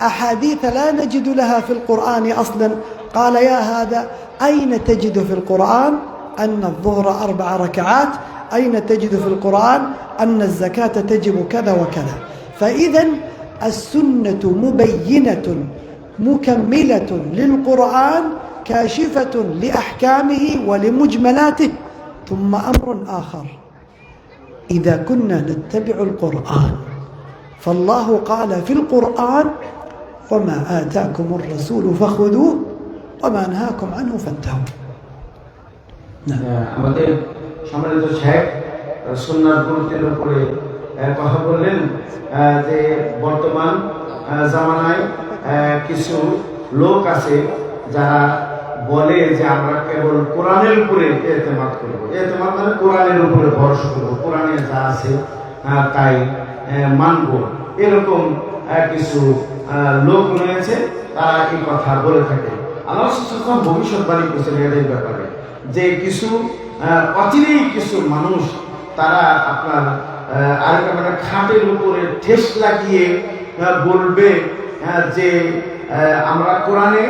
Speaker 2: أحاديث لا نجد لها في القرآن أصلا. قال: يا هذا، أين تجد في القرآن أن الظهر 4 ركعات؟ أين تجد في القرآن أن الزكاة تجب كذا وكذا؟ فإذا السنة مبينة مكملة للقرآن، كاشفة لأحكامه ولمجملاته. ثم أمر آخر: إذا كنا نتبع القرآن فالله قال في القرآن: وما آتاكم الرسول فخذوه وما نهاكم عنه فانتهوا.
Speaker 3: আমাদের সম্মানিত সাহেব সুন্নাহর গুরুত্বের উপরে কথা বললেন যে বর্তমান জামানায় কিছু লোক আছে যারা বলে যে আমরা কেবল কোরআনের উপরে এতেমাদ করবো। এতেমাদ মানে কোরআনের উপরে ভরসা করবো, কোরআনে যা আছে তাই মানবো। এরকম কিছু লোক রয়েছে, তারা এই কথা বলে থাকে। আল্লাহ সাল্লাল্লাহু ভবিষ্যৎবাণী করেছেন এদের ব্যাপারে যে কিছু অচিরেই কিছু মানুষ তারা আপনার আরেকটা মানে খাটের উপরে ঠেস লাগিয়ে বলবে যে আমরা কোরআনে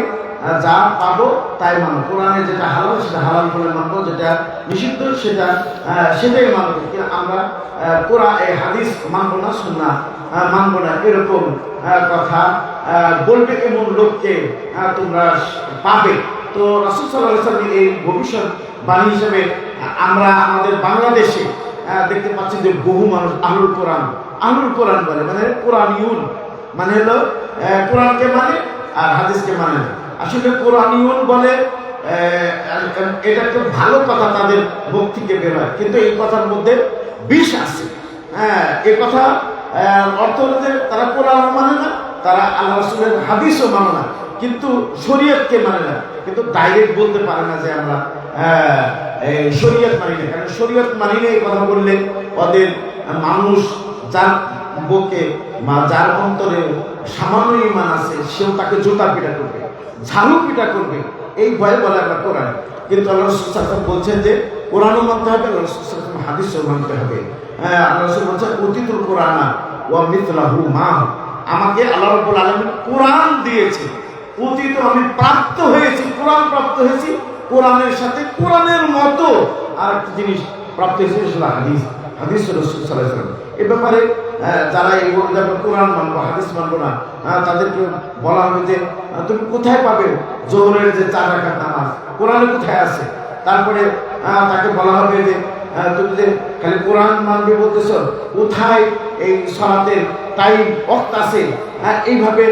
Speaker 3: যা পাবো তাই মানবো, কোরআনে যেটা হালাল সেটা হালাল বলে মানবো, যেটা নিষিদ্ধ সেটাই মানবো, কিন্তু আমরা কোরআন হাদিস মানবো না, সুন্নাহ মানবো না। এরকম কথা বলবে এমন লোককে তোমরা পাবে। তো রাসূল সাল্লাল্লাহু আলাইহি ওয়াসাল্লাম এই ভবিষ্যৎবাণী হিসেবে আমরা আমাদের বাংলাদেশে দেখতে পাচ্ছি যে বহু মানুষ আহলুল কোরআন বলে, মানে কোরআনিউন মানে হলো কোরআনকে মানে আর হাদিসকে মানে না। আসলে কোরআনিউন বলে এটা একটা ভালো কথা তাদের মুখ থেকে বের হয়, কিন্তু এই কথার মধ্যে বিষ আছে। এই কথা অর্থ হলো যে তারা কোরআন মানে না, তারা আল্লাহ রাসূলের হাদিসও মানে না, কিন্তু শরীয়তকে মানে না, কিন্তু ডাইরেক্ট বলতে পারে না যে আমরা শরীয়ত মানি না। কারণ শরীয়ত মানি না এই কথা বললে ওদের মানুষ যার বুকে যার অন্তরে সামান্য ঈমান আছে সেও তাকে জুতা পিটা করবে, ঝাড়ু পিটা করবে, এই ভয়ে বলে আমরা কোরআন। কিন্তু আল্লাহ রাসূল সাল্লাল্লাহু আলাইহি ওয়াসাল্লাম বলছেন যে কোরআনও মানতে হবে, আল্লাহ রাসূল সাল্লাল্লাহু আলাইহি ওয়াসাল্লাম হাদিসও মানতে হবে। আল্লাহ রাসূল বলছেন উতিতুল কোরআনা ওয়া মিথলাহু মাহু, আমাকে আল্লাহ রাব্বুল আলামিন কোরআন দিয়েছে, অতীত আমি প্রাপ্ত হয়েছি, কোরআন প্রাপ্ত হয়েছি, কোরআনের সাথে কোরআনের মতো আর একটা জিনিস প্রাপ্ত হয়েছে, সেটা হাদিস রাসূল সাল্লাল্লাহু আলাইহি ওয়াসাল্লাম। এই ব্যাপারে যারা এই বলে যাবে কোরআন মানবো হাদিস মানবো না, তাদেরকে বলা হবে যে তুমি কোথায় পাবে জোহরের যে 4 রাকাত নামাজ, কোরআনে কোথায় আছে? তারপরে তাকে বলা হবে যে তুমি যে খালি কোরআন মানবে বলতেছ, কোথায় এই সালাতের টাইম ওয়াক্ত আছে? এইভাবে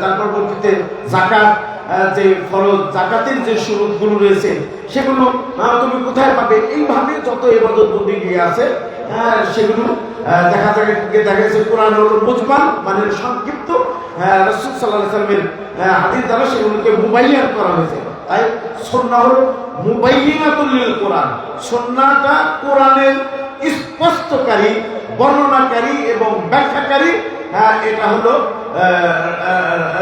Speaker 3: তারপর বলতে যাকাত যে ফরজ, যাকাতের যে শুরুতগুলো রয়েছে সেগুলো তুমি কোথায় পাবে? এইভাবে যত ইবাদত বন্দেগী আছে সেগুলো দেখা যাচ্ছে কোরআন হলো মুজমাল মানে সংক্ষিপ্ত, রাসূল সাল্লাল্লাহু আলাইহি ওয়াসাল্লামের হাদিস দ্বারা সেগুলোকে মুবাইয়ান করা হয়েছে। তাই সুন্নাহ হলো মুবাইয়িনাতুল লিল কোরআন, সুন্নাহটা কোরআনের স্পষ্টকারী, বর্ণনাকারী এবং ব্যাখ্যাকারী। এটা হলো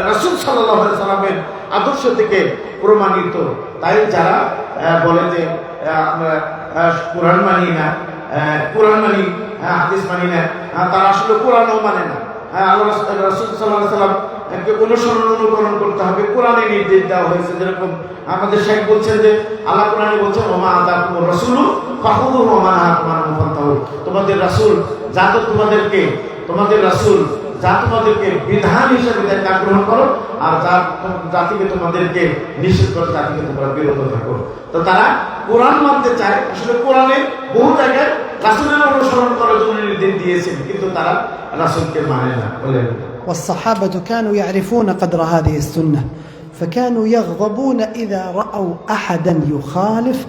Speaker 3: রাসূল সাল্লাল্লাহু আলাইহি ওয়াসাল্লামের আদর্শ থেকে প্রমাণিত। তাই যারা বলে যে আমরা কোরআন মানি না, কোরআন মানি হাদিস মানি না, তারা আসলে কোরআনও মানে না। আল্লাহ রাসূল সাল্লাল্লাহু আলাইহি ওয়াসাল্লামকে অনুকরণ করতে হবে, কোরআনে নির্দেশ দেওয়া হয়েছে। যেরকম আমাদের শাইখ বলছেন যে আল্লাহ কোরআনে বলছেন ওমা আতাকুমুর রাসূলু ফাখুযুহু ওয়া মা নাহাকুম আনহু ফান্তাহু, তোমাদের রাসূল যা তো তোমাদের রাসূল যা তোমাদেরকে বিধান হিসেবে দেয় তা গ্রহণ করো, আর যা থেকে তোমাদেরকে নিষেধ করে তা থেকে তোমরা বিরত থাকো। তো তারা কোরআন মানতে চায়, আসলে কোরআনে বহু জায়গায় রাসূলের অনুসরণ করার জন্য নির্দেশ দিয়েছেন, কিন্তু তারা রাসূলকে মানে না বলে।
Speaker 2: والصحابة كانوا يعرفون قدر هذه السنة، فكانوا يغضبون إذا رأوا أحدا يخالف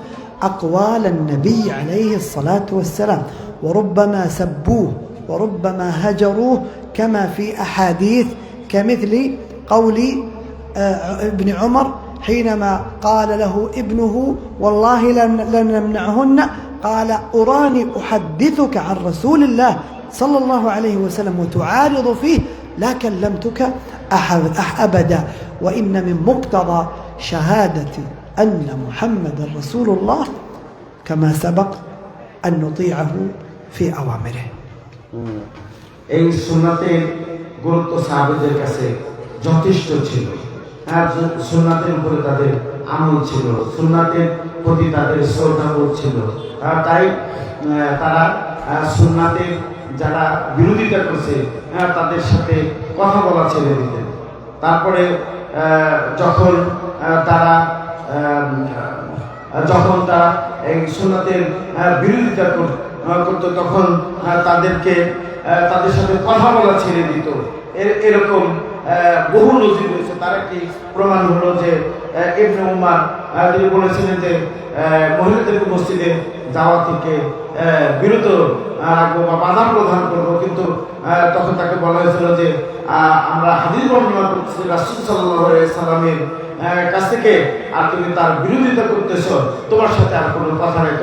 Speaker 2: أقوال النبي عليه الصلاة والسلام، وربما سبوه وربما هجروه كما في أحاديث كمثل قول ابن عمر حينما قال له ابنه والله لن نمنعهن قال أراني أحدثك عن رسول الله صلى الله عليه وسلم وتعارض فيه لا كلمتك أبدا وإن من مقتضى شهادة أن محمد رسول الله كما سبق أن نطيعه في أوامره.
Speaker 3: এই সুন্নাতের গুরুত্ব সাহাবাদের কাছে যথেষ্ট ছিল। আর সুন্নাতের উপরে তাদের আমল ছিল, সুন্নাতের প্রতি তাদের শ্রদ্ধাবোধ ছিল। তাই তারা সুন্নাতের যারা বিরোধিতা করছে তাদের সাথে কথা বলা ছেড়ে দিতেন। তারপরে যখন তারা এই সুন্নাতের বিরোধিতা করতো তখন তাদের সাথে কথা বলা ছেড়ে দিত। এরকম বহু নজির রয়েছে। তার একটি প্রমাণ হলো যে ইবনে উমর তিনি বলেছিলেন যে মহিলাদেরকে মসজিদে যাওয়া থেকে বিরত রাখবো বা বাধা প্রদান করবো, কিন্তু তখন তাকে বলা হয়েছিল যে আমরা হাদিস বর্ণনা করতেছি রাসূল সাল্লাল্লাহু আলাইহি সাল্লামের কাছ থেকে, আর তুমি তার বিরোধিতা করতেছ, তোমার সাথে আর কোনো কথা নেই,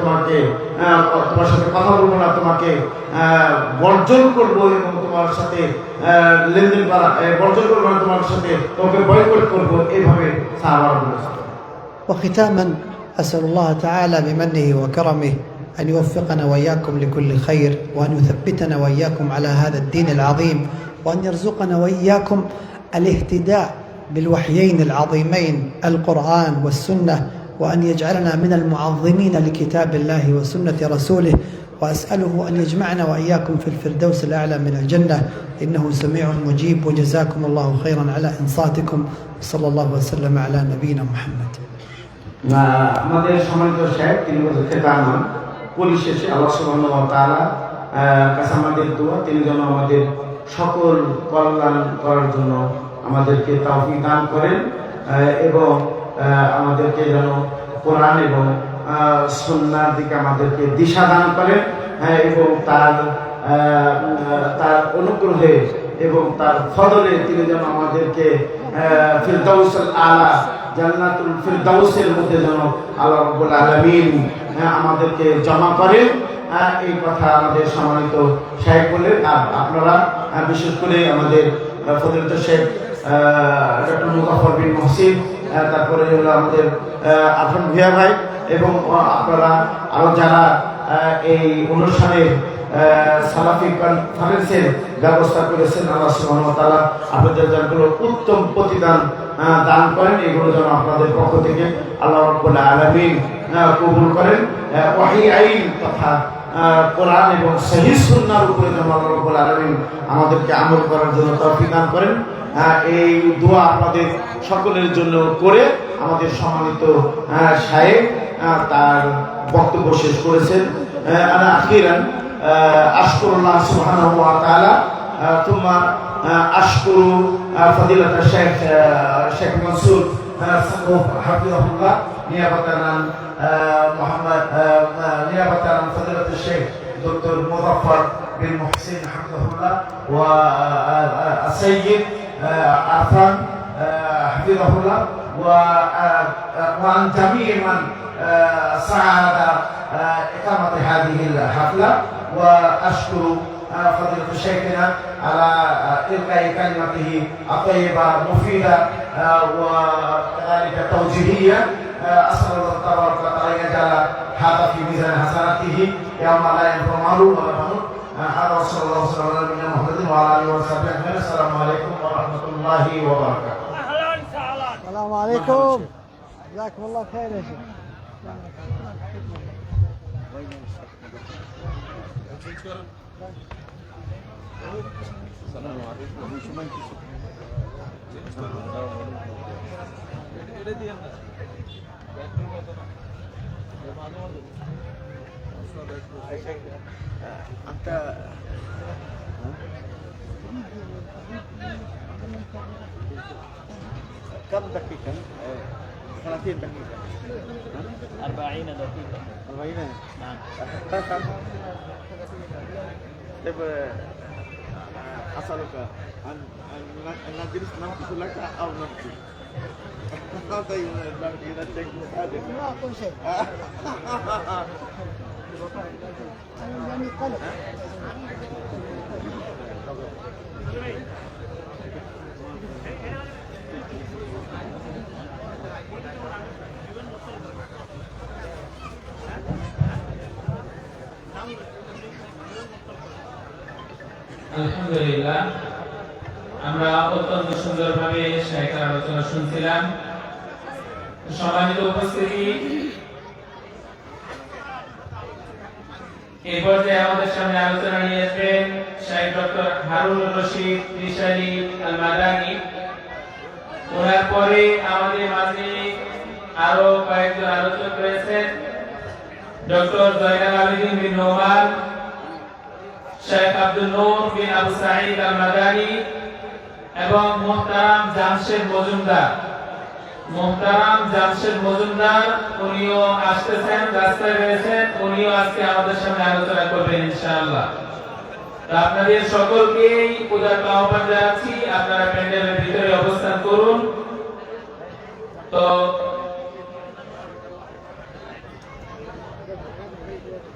Speaker 3: তোমার সাথে কথা বলবো না, তোমাকে বর্জন করবো এবং তোমার সাথে লেনদেন করা বর্জন করবো না, তোমার সাথে তোমাকে বয়কট করবো, এইভাবে সাহাবারা বলেছে।
Speaker 2: وختاما أسأل الله تعالى بمنه وكرمه أن يوفقنا وإياكم لكل خير، وأن يثبتنا وإياكم على هذا الدين العظيم، وأن يرزقنا وإياكم الاهتداء بالوحيين العظيمين القرآن والسنة، وأن يجعلنا من المعظمين لكتاب الله وسنة رسوله، وأسأله أن يجمعنا وإياكم في الفردوس الأعلى من الجنة إنه سميع مجيب. وجزاكم الله خيرا على إنصاتكم، صلى الله وسلم على نبينا محمد.
Speaker 3: আমাদের সম্মানিত সাহেব তিনি খেতাম পরিশেষে আল্লাহ সুবহানাহু ওয়া তাআলা কাছে আমাদের দোয়া, তিনি যেন আমাদের সকল কল্যাণ করার জন্য আমাদেরকে তৌফিক দান করেন এবং আমাদেরকে যেন কোরআন এবং সুন্নাহর দিকে আমাদেরকে দিশা দান করেন এবং তার অনুগ্রহে এবং তার ফজলে তিনি যেন আমাদেরকে ফিরদাউসুল আলা জান্নাতুল ফিরদাউসের মধ্যে যেন আল্লাহ রাব্বুল আলামিন আমাদেরকে জমা করেন। এই কথা আমাদের সম্মানিত শাইখ বলেন। আপনারা বিশেষ করে আমাদের ফজিলতুল শেখ ডক্টর মুজাফফর বিন মুহসিন, তারপরে হলো আমাদের আফরান ভূঁইয়া ভাই এবং আপনারা আরো যারা এই অনুষ্ঠানের সালাফি কনফারেন্সের ব্যবস্থা করেছেন, আল্লাহ সুবহানাহু ওয়া তাআলা আপনাদের যেগুলো উত্তম প্রতিদান দান করেন, এগুলো যেন আপনাদের পক্ষ থেকে আল্লাহ রাব্বুল আলামিন কবুল করেন। ওয়াহী আইন তথা কোরআন এবং সহিহ সুন্নাহর উপরে যেন আল্লাহ রাব্বুল আলামিন আমাদেরকে আমল করার জন্য তৌফিক দান করেন। এই দোয়া আপনাদের সকলের জন্য করে আমাদের সম্মানিত শাইখ তার বক্তব্য শেষ করেছেন। আনা আখিরান আশকুরুল্লাহ সুবহানাহু ওয়া তাআলা থুম্মা আশকুরু ফদিলাত শেখ মনসুর সাকোফ হাফিজাহুল্লাহ নিয়াবাতান নিয়াবাতান ফদিলাত শেখ ডক্টর মুজাফফর বিন মুহসিন হাফিজাহুল্লাহ ওয়া السيد عفان حفظه الله وعن جميع من ساعد إقامة هذه الحفلة. وأشكر فضيلة شيخنا على إلقاء كلمته الطيبة مفيدة وكذلك توجيهية. أسأل الله تبارك وتعالى يجعل هذا في ميزان حسناته يوم لا ينفع مال ولا بنون. هذا وصلى الله وسلم على نبينا محمد وعلى آله وصحبه أجمعين. السلام عليكم ورحمة الله وبركاته.
Speaker 2: السلام عليكم. جزاكم الله خير يا شيخ.
Speaker 3: أنت كم دقيقة؟ 30 دقيقة
Speaker 4: 40 دقيقة
Speaker 3: 40
Speaker 4: نعم. طيب أسألك عن ندرس نمشي لك أو نمشي طيب إذا تشيك مساعدة
Speaker 2: لا أقول شيء. يعني قلق.
Speaker 5: আলহামদুলিল্লাহ, আমরা অত্যন্ত সুন্দরভাবে শাইখের আলোচনা শুনছিলাম। সম্মানিত উপস্থিতি, এই পর্যায়ে আমাদের সামনে আলোচনা নিয়ে আসবেন শাইখ ডক্টর হারুনুর রশিদ ত্রিশালী আল মাদানী। ওনার পরে আমাদের মাঝে আরো কয়েকজন আলোচক রয়েছেন, ডক্টর জয়নাল আবেদিন বিন নোমান, শেখ আব্দুল নূর বিন আবু সাঈদ আল মাদানী এবং মুহতারাম জামশেদ মজুমদার। উনিও আসতেছেন, রাস্তায় রয়েছেন, উনিও আজকে আমাদের সামনে আলোচনা করবেন ইনশাআল্লাহ। তো আপনাদের সকলকেই উদাত্ত আহ্বান জানাচ্ছি, আপনারা প্যান্ডেলের ভিতরে অবস্থান করুন। তো